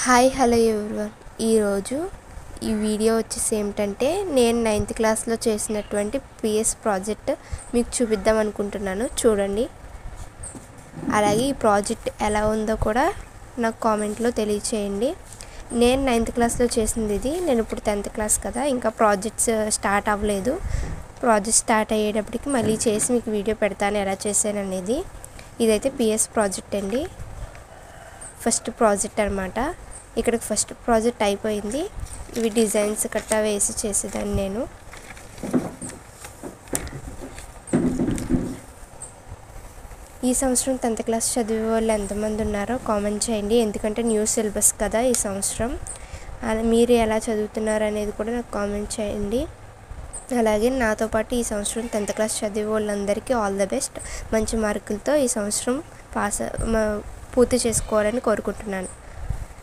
Hi hello everyone. ఈరోజు ఈ video వచ్చేసి ఏమిటంటే నేను 9th క్లాస్లో చేసినటువంటి పిఎస్ ప్రాజెక్ట్ మీకు చూపిద్దాం అనుకుంటున్నాను. చూడండి. అలాగే ఈ ప్రాజెక్ట్ ఎలా ఉందో కూడా నాకు కామెంట్లో తెలియచేయండి. నేను 9th క్లాస్లో చేసింది ఇది. నేను ఇప్పుడు 10th క్లాస్ కదా, ఇంకా ప్రాజెక్ట్స్ స్టార్ట్ అవ్వలేదు. ప్రాజెక్ట్ స్టార్ట్ అయ్యేటప్పటికి మళ్ళీ చేసి మీకు వీడియో పెడతాను ఎలా చేశాను అనేది. ఇదైతే పిఎస్ ప్రాజెక్ట్ అండి, ఫస్ట్ ప్రాజెక్ట్ అనమాట. ఇక్కడ ఫస్ట్ ప్రాజెక్ట్ అయిపోయింది. ఇవి డిజైన్స్ కట్టా వేసి చేసేదాన్ని నేను. ఈ సంవత్సరం 10th క్లాస్ చదివే వాళ్ళు ఎంతమంది ఉన్నారో కామెంట్ చేయండి. ఎందుకంటే న్యూ సిలబస్ కదా ఈ సంవత్సరం. మీరు ఎలా చదువుతున్నారు అనేది కూడా నాకు కామెంట్ చేయండి. అలాగే నాతో పాటు ఈ సంవత్సరం 10th క్లాస్ చదివే వాళ్ళందరికీ ఆల్ ద బెస్ట్. మంచి మార్కులతో ఈ సంవత్సరం పూర్తి చేసుకోవాలని కోరుకుంటున్నాను.